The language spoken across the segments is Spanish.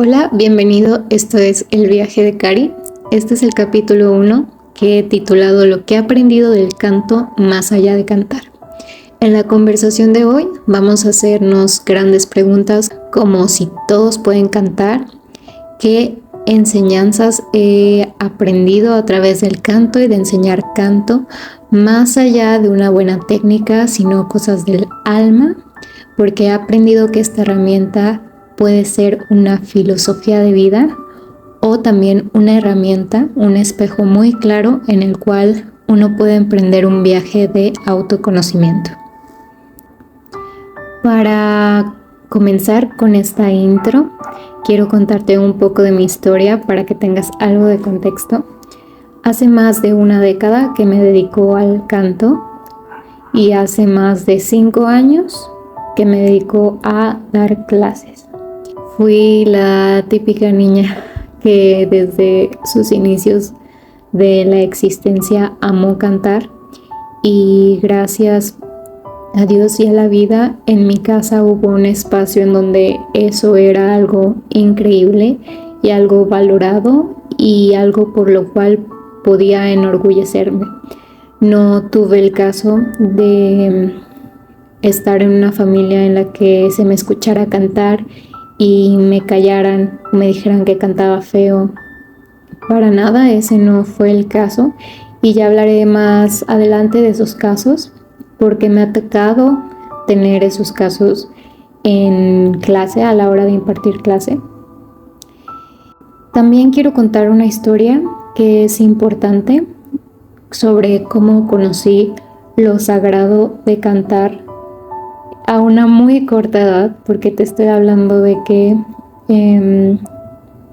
Hola, bienvenido. Esto es El viaje de Cari. Este es el capítulo 1 que he titulado Lo que he aprendido del canto más allá de cantar. En la conversación de hoy vamos a hacernos grandes preguntas como si todos pueden cantar, qué enseñanzas he aprendido a través del canto y de enseñar canto, más allá de una buena técnica, sino cosas del alma, porque he aprendido que esta herramienta puede ser una filosofía de vida o también una herramienta, un espejo muy claro en el cual uno puede emprender un viaje de autoconocimiento. Para comenzar con esta intro, quiero contarte un poco de mi historia para que tengas algo de contexto. Hace más de una década que me dedico al canto y hace más de 5 años que me dedico a dar clases. Fui la típica niña que desde sus inicios de la existencia amó cantar y gracias a Dios y a la vida en mi casa hubo un espacio en donde eso era algo increíble y algo valorado y algo por lo cual podía enorgullecerme. No tuve el caso de estar en una familia en la que se me escuchara cantar y me callaran, me dijeran que cantaba feo. Para nada, ese no fue el caso y ya hablaré más adelante de esos casos porque me ha tocado tener esos casos en clase a la hora de impartir clase. También quiero contar una historia que es importante sobre cómo conocí lo sagrado de cantar a una muy corta edad, porque te estoy hablando de que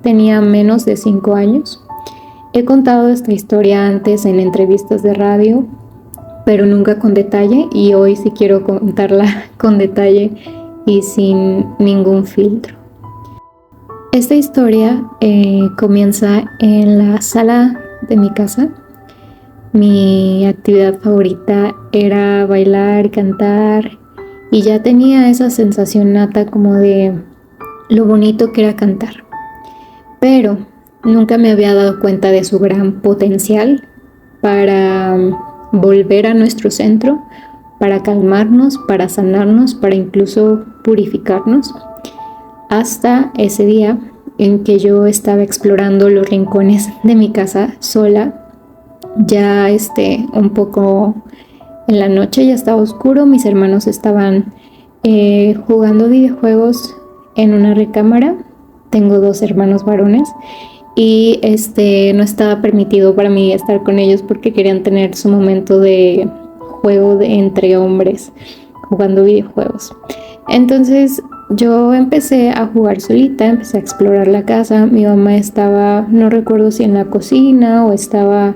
tenía menos de 5 años. He contado esta historia antes en entrevistas de radio, pero nunca con detalle, y hoy sí quiero contarla con detalle y sin ningún filtro. Esta historia comienza en la sala de mi casa. Mi actividad favorita era bailar, cantar, y ya tenía esa sensación nata como de lo bonito que era cantar. Pero nunca me había dado cuenta de su gran potencial para volver a nuestro centro, para calmarnos, para sanarnos, para incluso purificarnos. Hasta ese día en que yo estaba explorando los rincones de mi casa sola, ya un poco en la noche, ya estaba oscuro, mis hermanos estaban jugando videojuegos en una recámara. Tengo 2 hermanos varones y no estaba permitido para mí estar con ellos porque querían tener su momento de juego entre hombres jugando videojuegos. Entonces yo empecé a jugar solita, empecé a explorar la casa. Mi mamá estaba, no recuerdo si en la cocina o estaba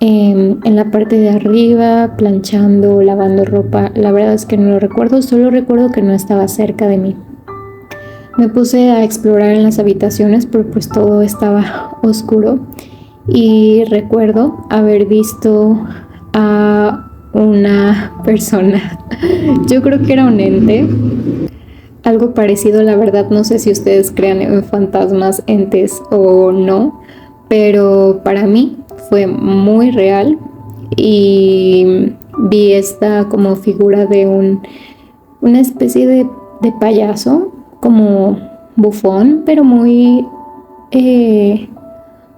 en la parte de arriba, planchando, lavando ropa. La verdad es que no lo recuerdo, solo recuerdo que no estaba cerca de mí. Me puse a explorar en las habitaciones, pero pues todo estaba oscuro. Y recuerdo haber visto a una persona. Yo creo que era un ente. Algo parecido, la verdad, no sé si ustedes crean en fantasmas, entes o no, pero para mí fue muy real y vi esta como figura de una especie de payaso, como bufón, pero muy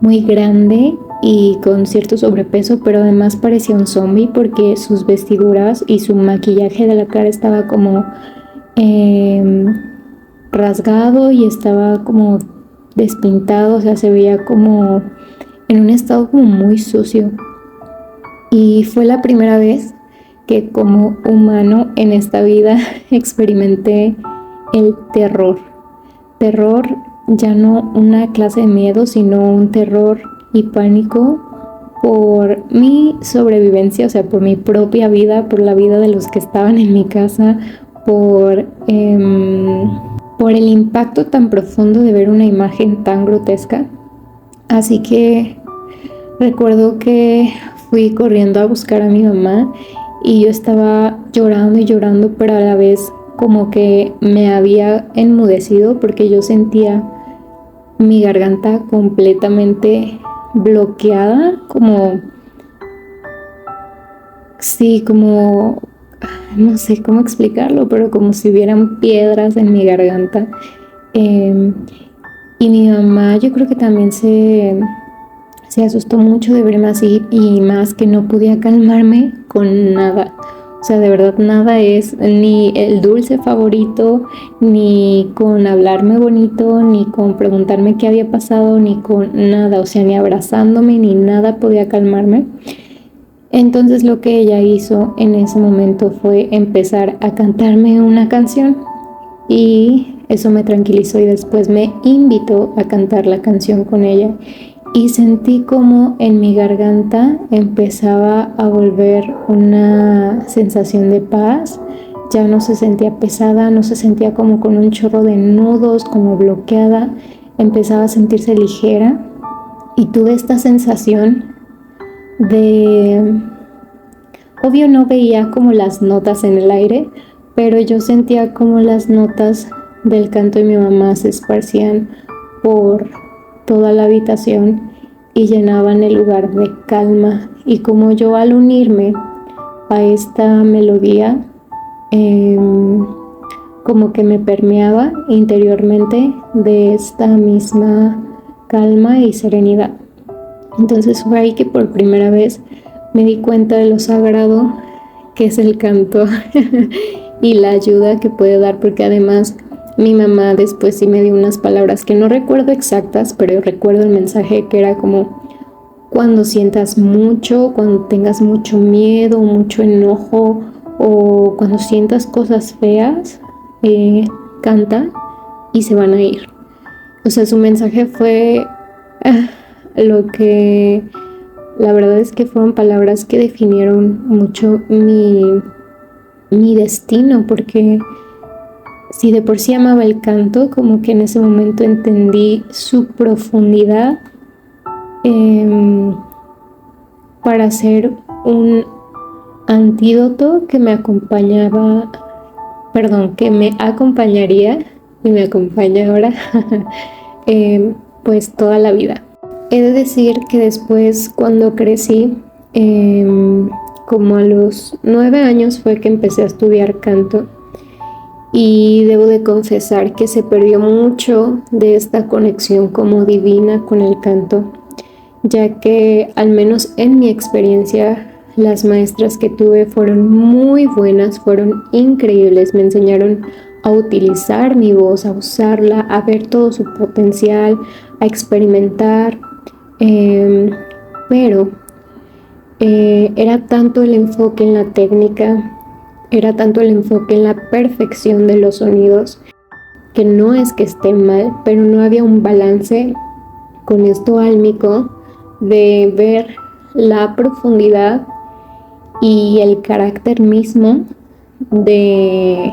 grande y con cierto sobrepeso, pero además parecía un zombie porque sus vestiduras y su maquillaje de la cara estaba como rasgado y estaba como despintado, o sea, se veía como en un estado como muy sucio. Y fue la primera vez que como humano en esta vida experimenté el terror. Terror, ya no una clase de miedo, sino un terror y pánico por mi sobrevivencia, o sea, por mi propia vida, por la vida de los que estaban en mi casa, por el impacto tan profundo de ver una imagen tan grotesca. Así que recuerdo que fui corriendo a buscar a mi mamá y yo estaba llorando y llorando, pero a la vez como que me había enmudecido porque yo sentía mi garganta completamente bloqueada, como, sí, como, no sé cómo explicarlo, pero como si hubieran piedras en mi garganta. Eh, y mi mamá yo creo que también se asustó mucho de verme así y más que no podía calmarme con nada. O sea, de verdad nada es ni el dulce favorito, ni con hablarme bonito, ni con preguntarme qué había pasado, ni con nada. O sea, ni abrazándome, ni nada podía calmarme. Entonces lo que ella hizo en ese momento fue empezar a cantarme una canción y eso me tranquilizó y después me invitó a cantar la canción con ella y sentí como en mi garganta empezaba a volver una sensación de paz. Ya no se sentía pesada, no se sentía como con un chorro de nudos, como bloqueada, empezaba a sentirse ligera y tuve esta sensación de, obvio no veía como las notas en el aire, pero yo sentía como las notas del canto de mi mamá se esparcían por toda la habitación y llenaban el lugar de calma. Y como yo al unirme a esta melodía, eh, como que me permeaba interiormente de esta misma calma y serenidad. Entonces fue ahí que por primera vez me di cuenta de lo sagrado que es el canto y la ayuda que puede dar, porque además mi mamá después sí me dio unas palabras que no recuerdo exactas, pero recuerdo el mensaje que era como cuando sientas mucho, cuando tengas mucho miedo, mucho enojo o cuando sientas cosas feas, canta y se van a ir. O sea, su mensaje fue lo que la verdad es que fueron palabras que definieron mucho mi destino, porque si de por sí amaba el canto, como que en ese momento entendí su profundidad para ser un antídoto que me acompañaba, perdón, que me acompañaría y me acompaña ahora pues toda la vida. He de decir que después cuando crecí, como a los 9 años fue que empecé a estudiar canto y debo de confesar que se perdió mucho de esta conexión como divina con el canto, ya que al menos en mi experiencia las maestras que tuve fueron muy buenas, fueron increíbles, me enseñaron a utilizar mi voz, a usarla, a ver todo su potencial, a experimentar, pero era tanto el enfoque en la técnica, era tanto el enfoque en la perfección de los sonidos, que no es que esté mal, pero no había un balance con esto álmico de ver la profundidad y el carácter mismo del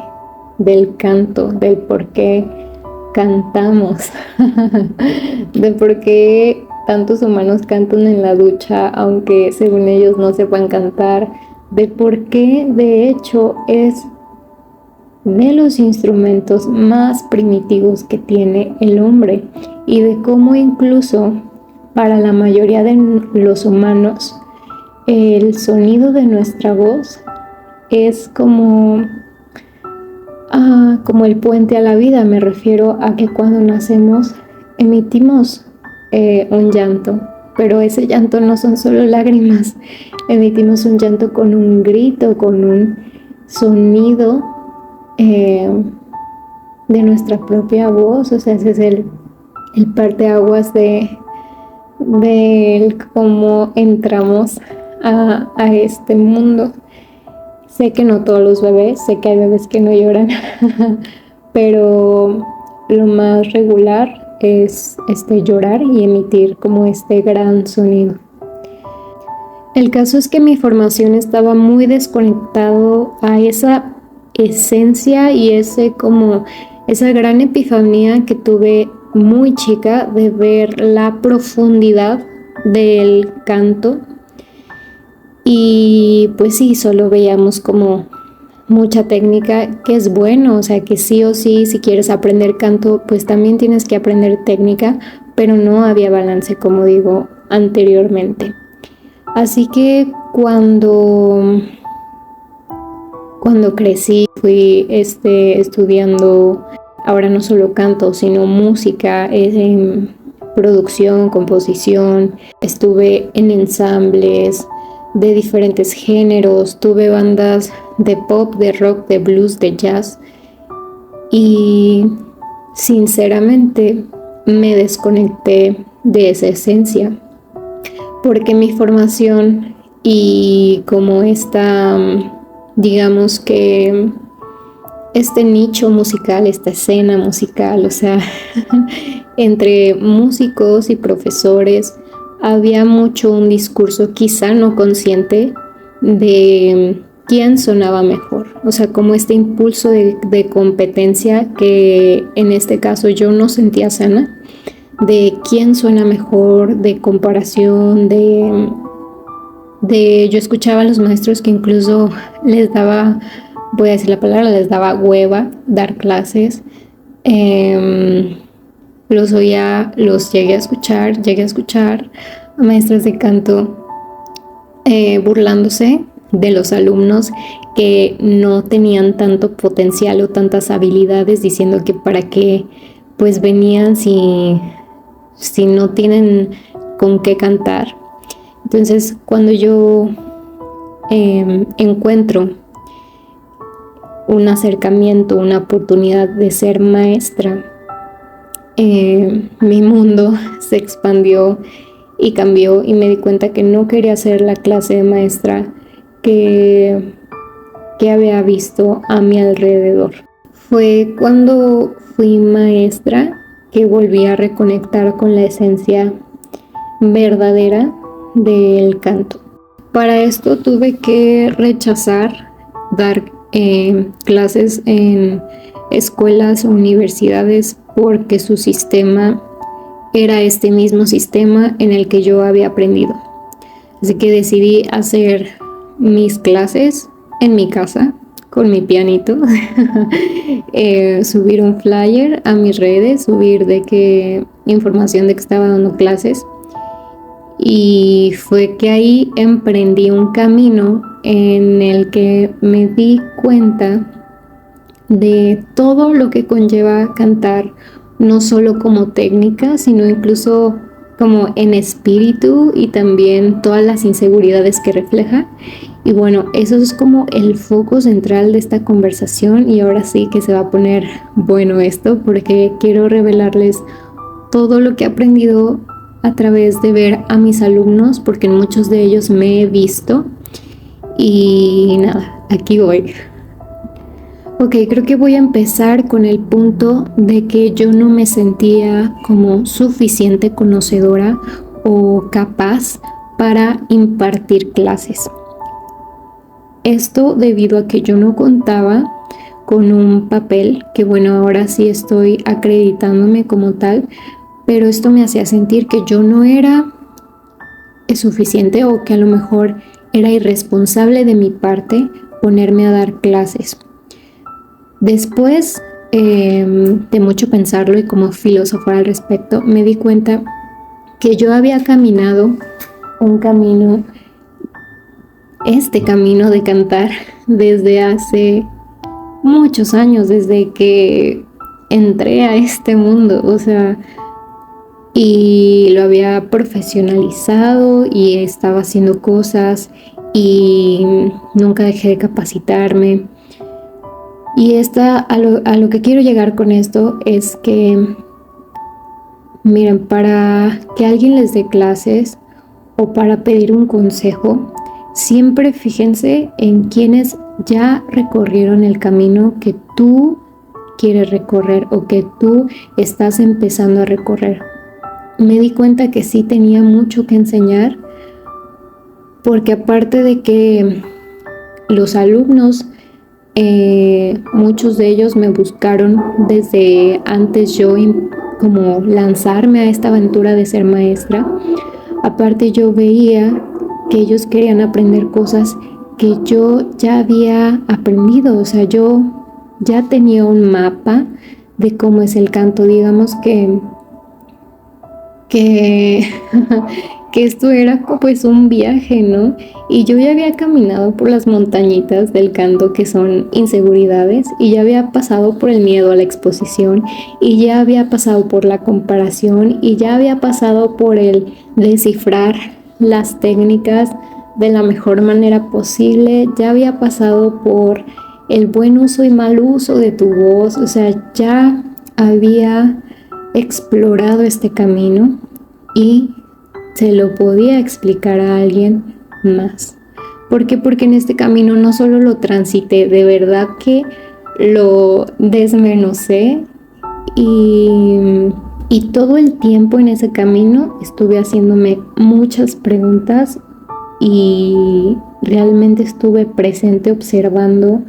canto, del por qué cantamos, de por qué tantos humanos cantan en la ducha, aunque según ellos no sepan cantar, de por qué de hecho es de los instrumentos más primitivos que tiene el hombre y de cómo incluso para la mayoría de los humanos el sonido de nuestra voz es como el puente a la vida. Me refiero a que cuando nacemos emitimos un llanto, pero ese llanto no son solo lágrimas, emitimos un llanto con un grito, con un sonido de nuestra propia voz. O sea, ese es el parteaguas de cómo entramos a este mundo. Sé que no todos los bebés, sé que hay bebés que no lloran, pero lo más regular es llorar y emitir como este gran sonido. El caso es que mi formación estaba muy desconectado a esa esencia y esa gran epifanía que tuve muy chica de ver la profundidad del canto. Y pues sí, solo veíamos como mucha técnica, que es bueno, o sea que sí o sí, si quieres aprender canto, pues también tienes que aprender técnica, pero no había balance, como digo anteriormente. Así que cuando crecí, fui estudiando ahora no solo canto, sino música, en producción, composición. Estuve en ensambles de diferentes géneros, tuve bandas de pop, de rock, de blues, de jazz y sinceramente me desconecté de esa esencia porque mi formación y como digamos que este nicho musical, esta escena musical, o sea, entre músicos y profesores había mucho un discurso quizá no consciente de quién sonaba mejor, o sea, como este impulso de competencia que en este caso yo no sentía sana, de quién suena mejor, de comparación, yo escuchaba a los maestros que incluso les daba, voy a decir la palabra, les daba hueva dar clases. Los oía, los llegué a escuchar a maestros de canto burlándose de los alumnos que no tenían tanto potencial o tantas habilidades, diciendo que para qué pues venían si no tienen con qué cantar. Entonces, cuando yo encuentro un acercamiento, una oportunidad de ser maestra, mi mundo se expandió y cambió y me di cuenta que no quería ser la clase de maestra que había visto a mi alrededor. Fue cuando fui maestra que volví a reconectar con la esencia verdadera del canto. Para esto tuve que rechazar dar clases en escuelas o universidades porque su sistema era este mismo sistema en el que yo había aprendido. Así que decidí hacer mis clases en mi casa con mi pianito, subir un flyer a mis redes, subir información de que estaba dando clases. Y fue que ahí emprendí un camino en el que me di cuenta de todo lo que conlleva cantar, no solo como técnica, sino incluso como en espíritu y también todas las inseguridades que refleja. Y bueno, eso es como el foco central de esta conversación y ahora sí que se va a poner bueno esto porque quiero revelarles todo lo que he aprendido a través de ver a mis alumnos, porque en muchos de ellos me he visto. Y nada, aquí voy. Ok, creo que voy a empezar con el punto de que yo no me sentía como suficiente conocedora o capaz para impartir clases. Esto debido a que yo no contaba con un papel, que bueno, ahora sí estoy acreditándome como tal, pero esto me hacía sentir que yo no era suficiente o que a lo mejor era irresponsable de mi parte ponerme a dar clases. Después de mucho pensarlo y como filosofar al respecto, me di cuenta que yo había caminado un camino, este camino de cantar desde hace muchos años, desde que entré a este mundo, o sea, y lo había profesionalizado y estaba haciendo cosas y nunca dejé de capacitarme. Y a lo que quiero llegar con esto es que, miren, para que alguien les dé clases o para pedir un consejo, siempre fíjense en quienes ya recorrieron el camino que tú quieres recorrer o que tú estás empezando a recorrer. Me di cuenta que sí tenía mucho que enseñar, porque aparte de que los alumnos, muchos de ellos me buscaron desde antes yo como lanzarme a esta aventura de ser maestra, aparte yo veía que ellos querían aprender cosas que yo ya había aprendido, o sea, yo ya tenía un mapa de cómo es el canto, digamos que, que esto era pues un viaje, ¿no? Y yo ya había caminado por las montañitas del canto que son inseguridades y ya había pasado por el miedo a la exposición y ya había pasado por la comparación y ya había pasado por el descifrar las técnicas de la mejor manera posible, ya había pasado por el buen uso y mal uso de tu voz, o sea, ya había explorado este camino y se lo podía explicar a alguien más. ¿Por qué? Porque en este camino no solo lo transité, de verdad que lo desmenuzé y todo el tiempo en ese camino estuve haciéndome muchas preguntas y realmente estuve presente observando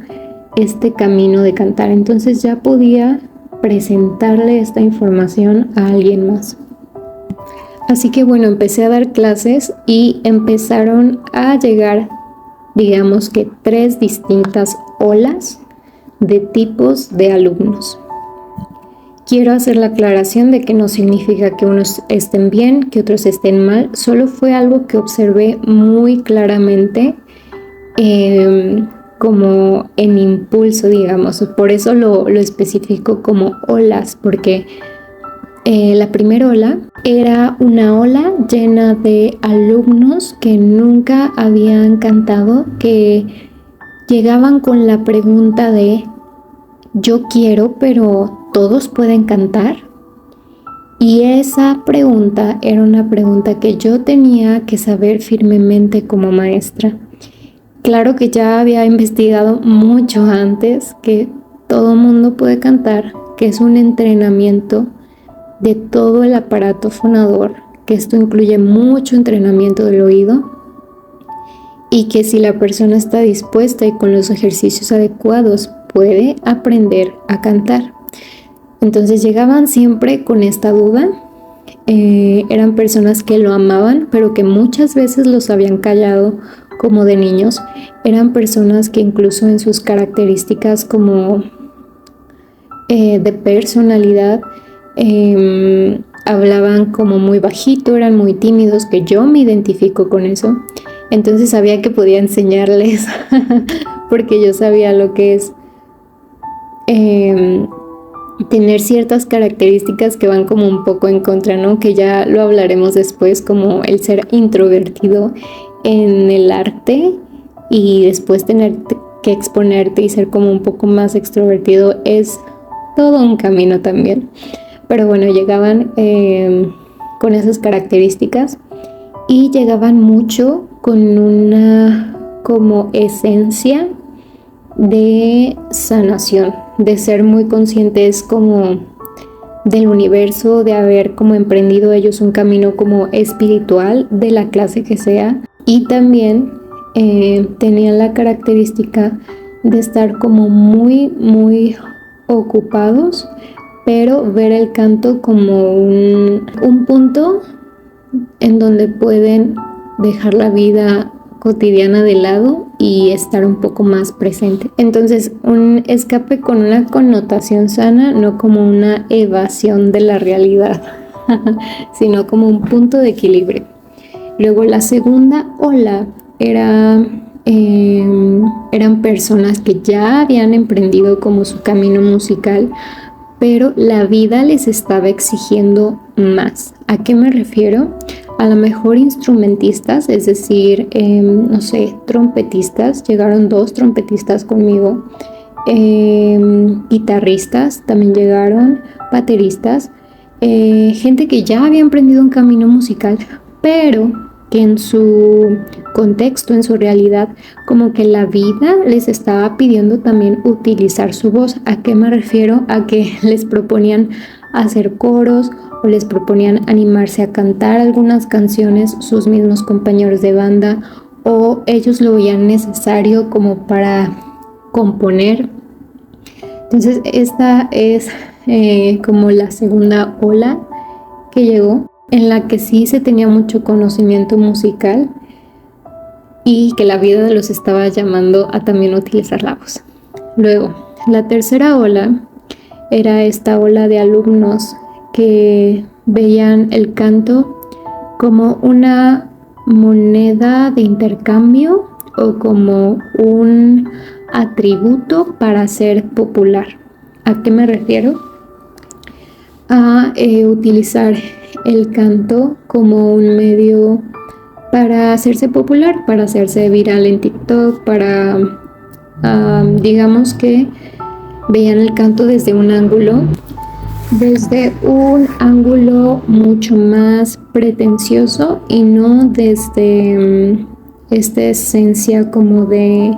este camino de cantar. Entonces ya podía presentarle esta información a alguien más. Así que bueno, empecé a dar clases y empezaron a llegar, digamos que 3 distintas olas de tipos de alumnos. Quiero hacer la aclaración de que no significa que unos estén bien, que otros estén mal, solo fue algo que observé muy claramente como en impulso, digamos. Por eso lo especifico como olas, porque la primera ola era una ola llena de alumnos que nunca habían cantado, que llegaban con la pregunta de yo quiero, pero ¿todos pueden cantar? Y esa pregunta era una pregunta que yo tenía que saber firmemente como maestra. Claro que ya había investigado mucho antes que todo mundo puede cantar, que es un entrenamiento de todo el aparato fonador, que esto incluye mucho entrenamiento del oído y que si la persona está dispuesta y con los ejercicios adecuados puede aprender a cantar. Entonces llegaban siempre con esta duda, eran personas que lo amaban pero que muchas veces los habían callado como de niños, eran personas que incluso en sus características como de personalidad hablaban como muy bajito, eran muy tímidos, que yo me identifico con eso. Entonces sabía que podía enseñarles porque yo sabía lo que es tener ciertas características que van como un poco en contra, ¿no? Que ya lo hablaremos después, como el ser introvertido en el arte y después tener que exponerte y ser como un poco más extrovertido es todo un camino también. Pero bueno, llegaban con esas características y llegaban mucho con una como esencia de sanación, de ser muy conscientes como del universo, de haber como emprendido ellos un camino como espiritual de la clase que sea, y también tenían la característica de estar como muy ocupados, pero ver el canto como un punto en donde pueden dejar la vida cotidiana de lado y estar un poco más presente. Entonces, un escape con una connotación sana, no como una evasión de la realidad, sino como un punto de equilibrio. Luego la segunda ola eran personas que ya habían emprendido como su camino musical, pero la vida les estaba exigiendo más. ¿A qué me refiero? A lo mejor instrumentistas, es decir, no sé, trompetistas, llegaron 2 trompetistas conmigo, guitarristas también llegaron, bateristas, gente que ya había emprendido un camino musical, pero que en su contexto, en su realidad, como que la vida les estaba pidiendo también utilizar su voz. ¿A qué me refiero? A que les proponían hacer coros o les proponían animarse a cantar algunas canciones sus mismos compañeros de banda, o ellos lo veían necesario como para componer. Entonces esta es como la segunda ola que llegó, en la que sí se tenía mucho conocimiento musical, y que la vida los estaba llamando a también utilizar la voz. Luego, la tercera ola era esta ola de alumnos que veían el canto como una moneda de intercambio o como un atributo para ser popular. ¿A qué me refiero? A utilizar el canto como un medio para hacerse popular, para hacerse viral en TikTok, para, digamos que veían el canto desde un ángulo mucho más pretencioso y no desde esta esencia como de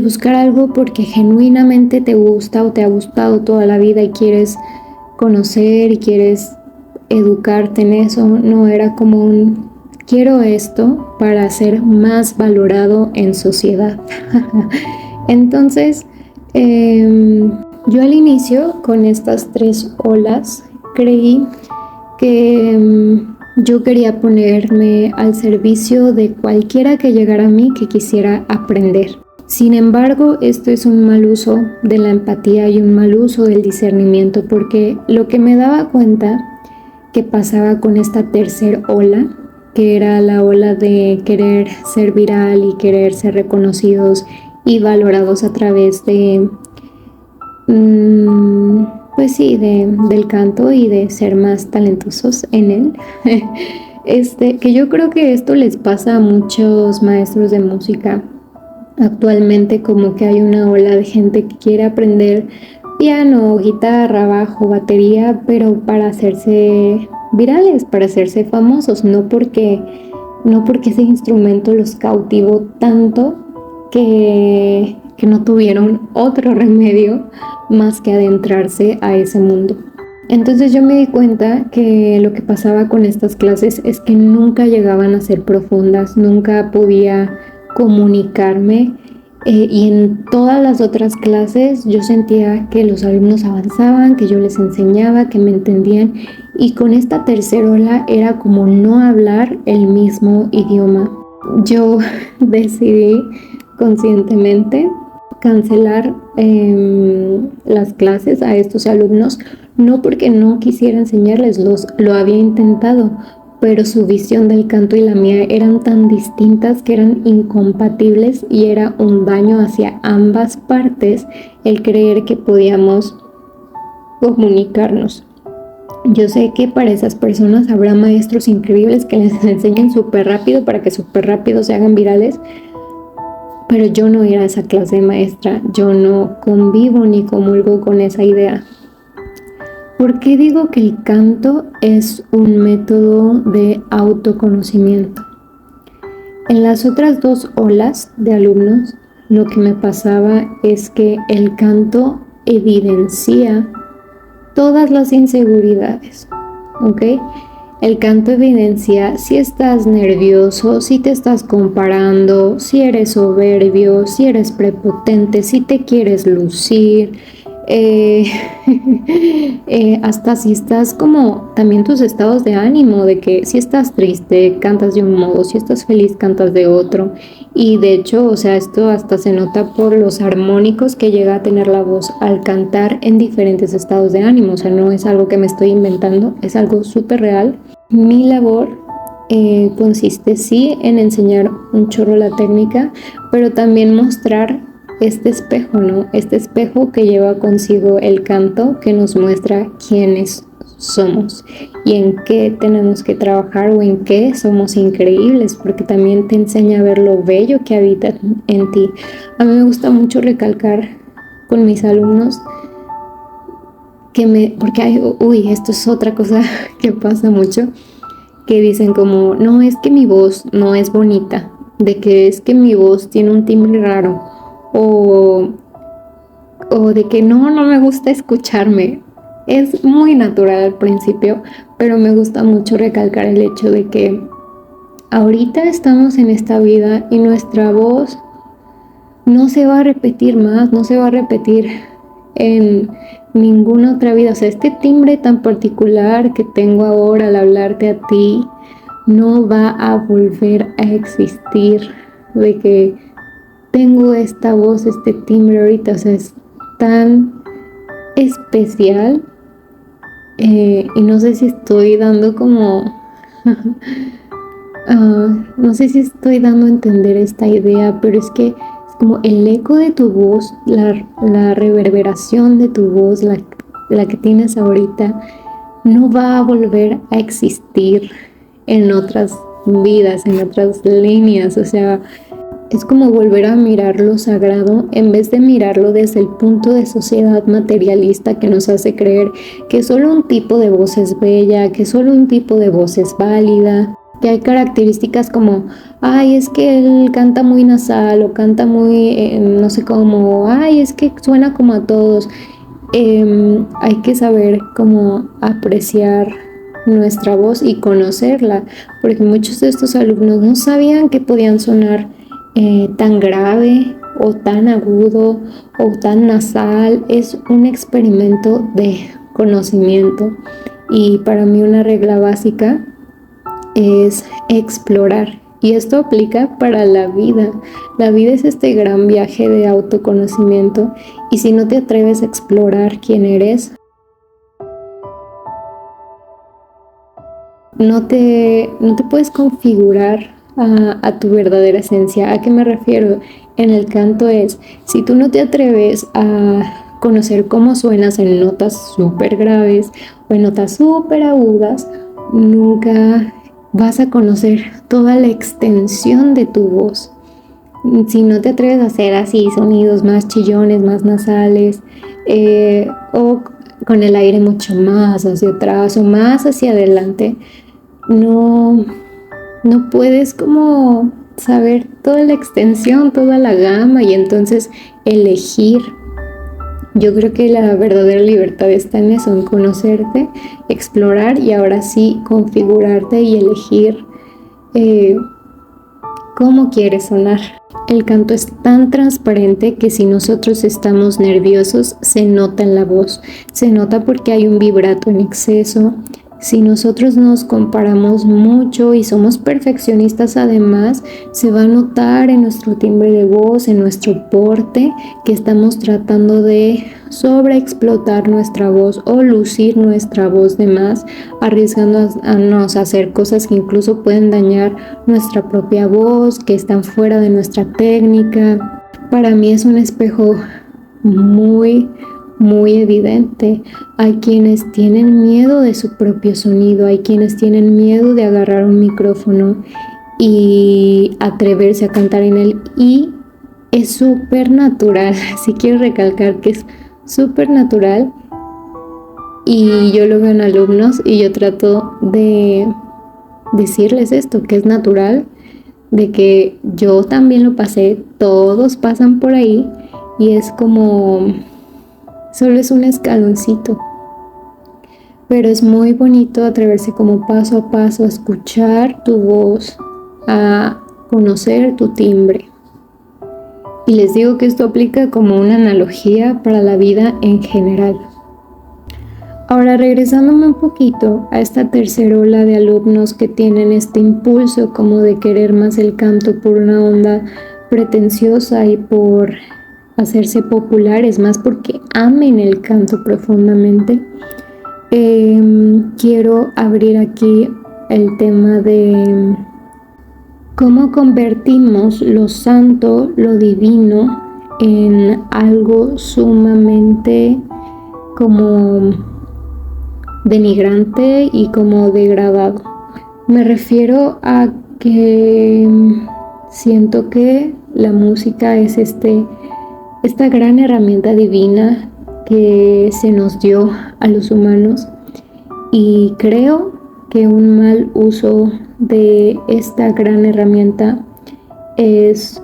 buscar algo porque genuinamente te gusta o te ha gustado toda la vida y quieres conocer y quieres educarte en eso. No, era como un quiero esto para ser más valorado en sociedad. Entonces, yo al inicio con estas 3 olas creí que yo quería ponerme al servicio de cualquiera que llegara a mí que quisiera aprender. Sin embargo, esto es un mal uso de la empatía y un mal uso del discernimiento, porque lo que me daba cuenta que pasaba con esta tercera ola, que era la ola de querer ser viral y querer ser reconocidos y valorados a través de pues sí, del canto y de ser más talentosos en él. Que yo creo que esto les pasa a muchos maestros de música actualmente, como que hay una ola de gente que quiere aprender piano, guitarra, bajo, batería, pero para hacerse virales, para hacerse famosos, no porque ese instrumento los cautivó tanto que no tuvieron otro remedio más que adentrarse a ese mundo. Entonces yo me di cuenta que lo que pasaba con estas clases es que nunca llegaban a ser profundas, nunca podía comunicarme y en todas las otras clases yo sentía que los alumnos avanzaban, que yo les enseñaba, que me entendían, y con esta tercera ola era como no hablar el mismo idioma. Yo decidí conscientemente cancelar las clases a estos alumnos, no porque no quisiera enseñarles, lo había intentado, pero su visión del canto y la mía eran tan distintas que eran incompatibles y era un daño hacia ambas partes el creer que podíamos comunicarnos. Yo sé que para esas personas habrá maestros increíbles que les enseñen súper rápido para que súper rápido se hagan virales, pero yo no era esa clase de maestra, yo no convivo ni comulgo con esa idea. ¿Por qué digo que el canto es un método de autoconocimiento? En las otras 2 olas de alumnos, lo que me pasaba es que el canto evidencia todas las inseguridades, ¿ok? El canto evidencia si estás nervioso, si te estás comparando, si eres soberbio, si eres prepotente, si te quieres lucir, hasta si estás como también tus estados de ánimo, de que si estás triste cantas de un modo, si estás feliz cantas de otro. Y de hecho, o sea, esto hasta se nota por los armónicos que llega a tener la voz al cantar en diferentes estados de ánimo. O sea, no es algo que me estoy inventando, es algo súper real. Mi labor consiste sí en enseñar un chorro la técnica, pero también mostrar este espejo, ¿no? Este espejo que lleva consigo el canto, que nos muestra quiénes somos y en qué tenemos que trabajar o en qué somos increíbles, porque también te enseña a ver lo bello que habita en ti. A mí me gusta mucho recalcar con mis alumnos porque esto es otra cosa que pasa mucho, que dicen como, no, es que mi voz no es bonita, de que es que mi voz tiene un timbre raro, o de que no me gusta escucharme. Es muy natural al principio, pero me gusta mucho recalcar el hecho de que ahorita estamos en esta vida y nuestra voz no se va a repetir más, no se va a repetir en ninguna otra vida. O sea, este timbre tan particular que tengo ahora al hablarte a ti no va a volver a existir, de que tengo esta voz, este timbre ahorita, o sea, es tan especial, y no sé si estoy dando como, no sé si estoy dando a entender esta idea, pero es que es como el eco de tu voz, la reverberación de tu voz, la que tienes ahorita, no va a volver a existir en otras vidas, en otras líneas, o sea, es como volver a mirar lo sagrado en vez de mirarlo desde el punto de sociedad materialista que nos hace creer que solo un tipo de voz es bella, que solo un tipo de voz es válida, que hay características como, ay, es que él canta muy nasal o canta muy, no sé cómo, ay, es que suena como a todos. Hay que saber cómo apreciar nuestra voz y conocerla, porque muchos de estos alumnos no sabían que podían sonar tan grave o tan agudo o tan nasal. Es un experimento de conocimiento y para mí una regla básica es explorar. Y esto aplica para la vida. La vida es este gran viaje de autoconocimiento y si no te atreves a explorar quién eres, no te puedes configurar a tu verdadera esencia. ¿A qué me refiero? En el canto es, si tú no te atreves a conocer cómo suenas en notas súper graves o en notas súper agudas, nunca vas a conocer toda la extensión de tu voz. Si no te atreves a hacer así sonidos más chillones, más nasales, o con el aire mucho más hacia atrás o más hacia adelante, no, no puedes como saber toda la extensión, toda la gama y entonces elegir. Yo creo que la verdadera libertad está en eso, en conocerte, explorar y ahora sí configurarte y elegir cómo quieres sonar. El canto es tan transparente que si nosotros estamos nerviosos se nota en la voz, se nota porque hay un vibrato en exceso. Si nosotros nos comparamos mucho y somos perfeccionistas además, se va a notar en nuestro timbre de voz, en nuestro porte, que estamos tratando de sobreexplotar nuestra voz o lucir nuestra voz de más, arriesgándonos a hacer cosas que incluso pueden dañar nuestra propia voz, que están fuera de nuestra técnica. Para mí es un espejo muy evidente. Hay quienes tienen miedo de su propio sonido, hay quienes tienen miedo de agarrar un micrófono y atreverse a cantar en él, y es súper natural. Sí quiero recalcar que es súper natural y yo lo veo en alumnos y yo trato de decirles esto, que es natural, de que yo también lo pasé, todos pasan por ahí y es como solo es un escaloncito, pero es muy bonito atreverse como paso a paso a escuchar tu voz, a conocer tu timbre. Y les digo que esto aplica como una analogía para la vida en general. Ahora, regresándome un poquito a esta tercera ola de alumnos que tienen este impulso como de querer más el canto por una onda pretenciosa y por hacerse populares, más porque amen el canto profundamente. Quiero abrir aquí el tema de cómo convertimos lo santo, lo divino, en algo sumamente como denigrante y como degradado. Me refiero a que siento que la música es esta gran herramienta divina que se nos dio a los humanos, y creo que un mal uso de esta gran herramienta es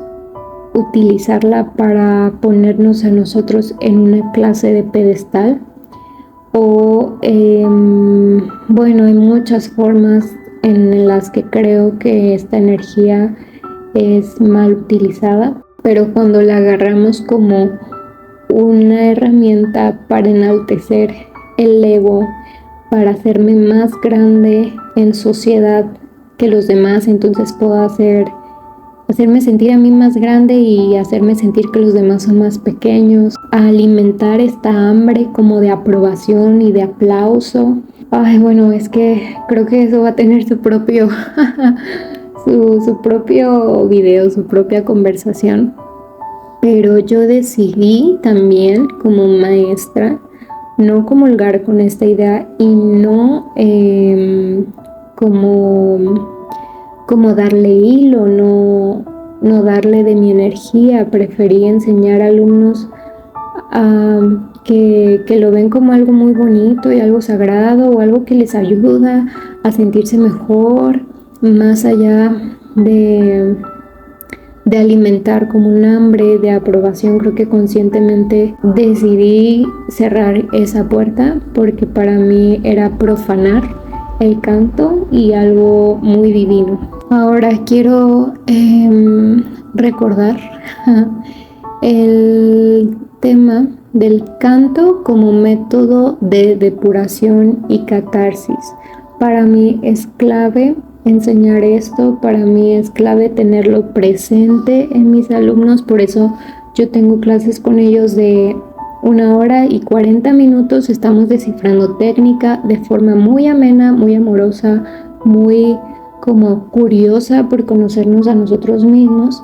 utilizarla para ponernos a nosotros en una clase de pedestal o bueno, hay muchas formas en las que creo que esta energía es mal utilizada, pero cuando la agarramos como una herramienta para enaltecer el ego, para hacerme más grande en sociedad que los demás, entonces puedo hacerme sentir a mí más grande y hacerme sentir que los demás son más pequeños, a alimentar esta hambre como de aprobación y de aplauso. Ay, bueno, es que creo que eso va a tener su propio su propio video, su propia conversación. Pero yo decidí también como maestra no comulgar con esta idea y no como darle hilo, no darle de mi energía. Preferí enseñar a alumnos que lo ven como algo muy bonito y algo sagrado o algo que les ayuda a sentirse mejor, más allá de alimentar como un hambre de aprobación. Creo que conscientemente decidí cerrar esa puerta porque para mí era profanar el canto y algo muy divino. Ahora quiero recordar el tema del canto como método de depuración y catarsis. Para mí es clave enseñar esto, para mí es clave tenerlo presente en mis alumnos, por eso yo tengo clases con ellos de 1 hora y 40 minutos, estamos descifrando técnica de forma muy amena, muy amorosa, muy como curiosa por conocernos a nosotros mismos,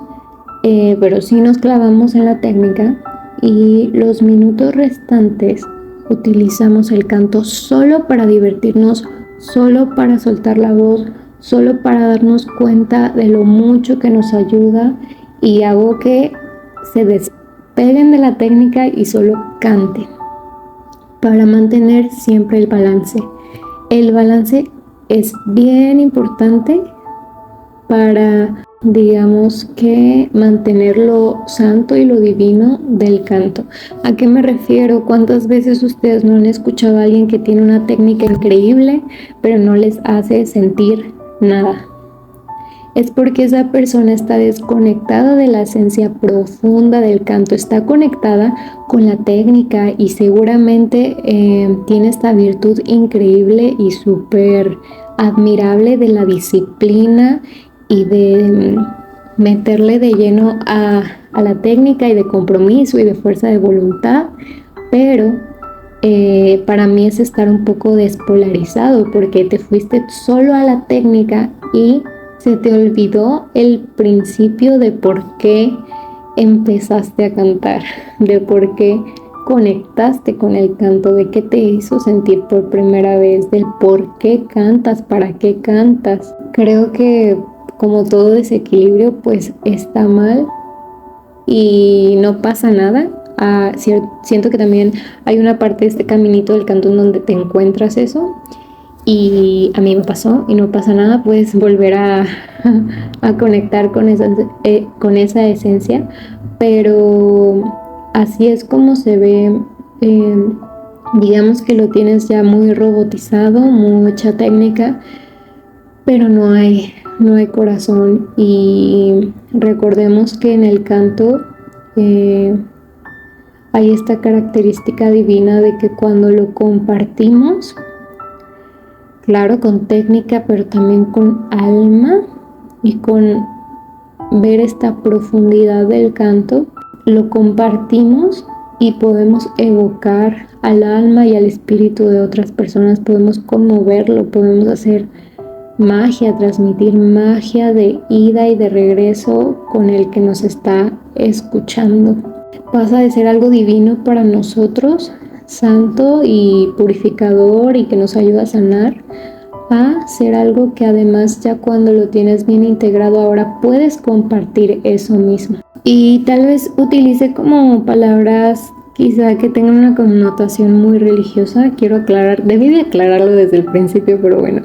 pero sí nos clavamos en la técnica y los minutos restantes utilizamos el canto solo para divertirnos, solo para soltar la voz, solo para darnos cuenta de lo mucho que nos ayuda, y hago que se despeguen de la técnica y solo canten para mantener siempre el balance. El balance es bien importante para, digamos que, mantener lo santo y lo divino del canto. ¿A qué me refiero? ¿Cuántas veces ustedes no han escuchado a alguien que tiene una técnica increíble, pero no les hace sentir nada? Es porque esa persona está desconectada de la esencia profunda del canto, está conectada con la técnica y seguramente tiene esta virtud increíble y súper admirable de la disciplina y de meterle de lleno a la técnica y de compromiso y de fuerza de voluntad, pero para mí es estar un poco despolarizado porque te fuiste solo a la técnica y se te olvidó el principio de por qué empezaste a cantar, de por qué conectaste con el canto, de qué te hizo sentir por primera vez, del por qué cantas, para qué cantas. Creo que como todo desequilibrio pues está mal y no pasa nada. Siento que también hay una parte de este caminito del canto en donde te encuentras eso, y a mí me pasó y no pasa nada, puedes volver a conectar con esa esencia, pero así es como se ve. Digamos que lo tienes ya muy robotizado, mucha técnica, pero no hay corazón. Y recordemos que en el canto hay esta característica divina de que cuando lo compartimos, claro, con técnica, pero también con alma y con ver esta profundidad del canto, lo compartimos y podemos evocar al alma y al espíritu de otras personas, podemos conmoverlo, podemos hacer magia, transmitir magia de ida y de regreso con el que nos está escuchando. Pasa de ser algo divino para nosotros, santo y purificador y que nos ayuda a sanar, a ser algo que además ya cuando lo tienes bien integrado ahora puedes compartir eso mismo. Y tal vez utilice como palabras quizá que tengan una connotación muy religiosa. Quiero aclarar, debí de aclararlo desde el principio, pero bueno,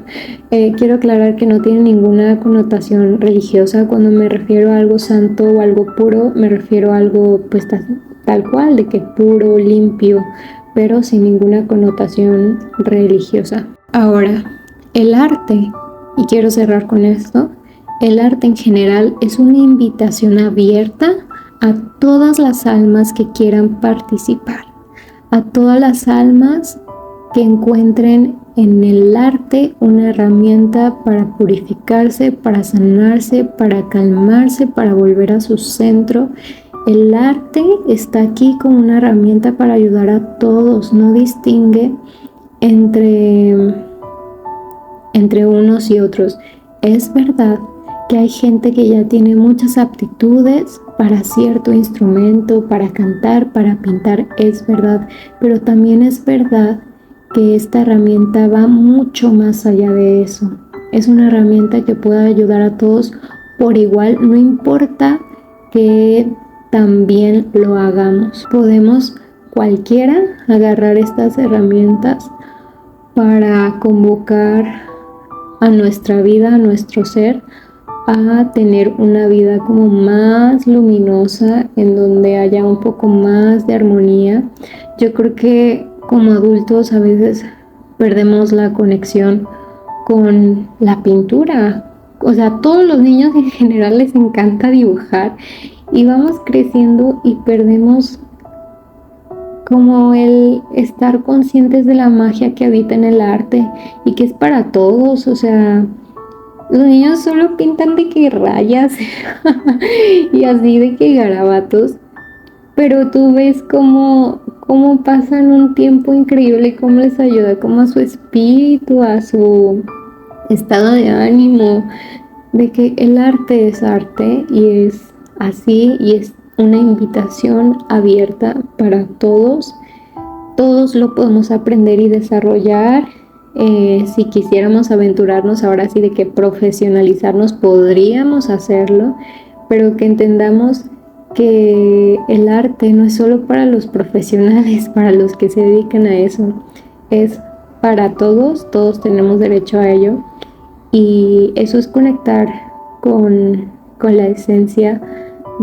quiero aclarar que no tiene ninguna connotación religiosa. Cuando me refiero a algo santo o algo puro, me refiero a algo pues tal cual, de que puro, limpio, pero sin ninguna connotación religiosa. Ahora, el arte, y quiero cerrar con esto, el arte en general es una invitación abierta a todas las almas que quieran participar, a todas las almas que encuentren en el arte una herramienta para purificarse, para sanarse, para calmarse, para volver a su centro. El arte está aquí como una herramienta para ayudar a todos, no distingue entre unos y otros. Es verdad que hay gente que ya tiene muchas aptitudes para cierto instrumento, para cantar, para pintar, es verdad, pero también es verdad que esta herramienta va mucho más allá de eso. Es una herramienta que puede ayudar a todos por igual, no importa que también lo hagamos. Podemos cualquiera agarrar estas herramientas para convocar a nuestra vida, a nuestro ser, a tener una vida como más luminosa, en donde haya un poco más de armonía. Yo creo que como adultos a veces perdemos la conexión con la pintura. O sea, a todos los niños en general les encanta dibujar y vamos creciendo y perdemos como el estar conscientes de la magia que habita en el arte y que es para todos. O sea, los niños solo pintan de que rayas y así de que garabatos, pero tú ves cómo pasan un tiempo increíble y cómo les ayuda como a su espíritu, a su estado de ánimo, de que el arte es arte y es así y es una invitación abierta para todos. Todos lo podemos aprender y desarrollar. Si quisiéramos aventurarnos ahora sí de que profesionalizarnos, podríamos hacerlo, pero que entendamos que el arte no es solo para los profesionales, para los que se dedican a eso, es para todos, todos tenemos derecho a ello, y eso es conectar con la esencia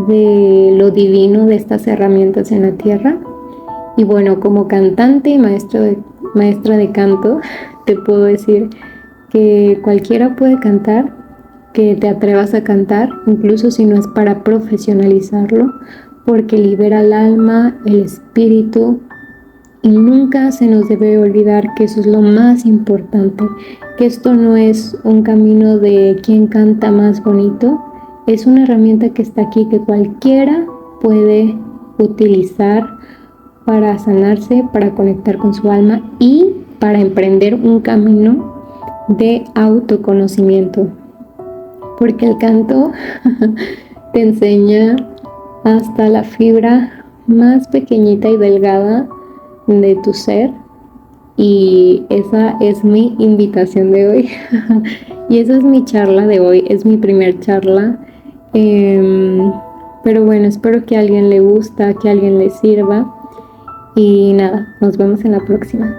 de lo divino de estas herramientas en la tierra. Y bueno, como cantante y maestra de canto, te puedo decir que cualquiera puede cantar, que te atrevas a cantar, incluso si no es para profesionalizarlo, porque libera el alma, el espíritu, y nunca se nos debe olvidar que eso es lo más importante, que esto no es un camino de quién canta más bonito, es una herramienta que está aquí, que cualquiera puede utilizar para sanarse, para conectar con su alma y para emprender un camino de autoconocimiento. Porque el canto te enseña hasta la fibra más pequeñita y delgada de tu ser, y esa es mi invitación de hoy. Y esa es mi charla de hoy, es mi primer charla. Pero bueno, espero que a alguien le gusta, que a alguien le sirva. Y nada, nos vemos en la próxima.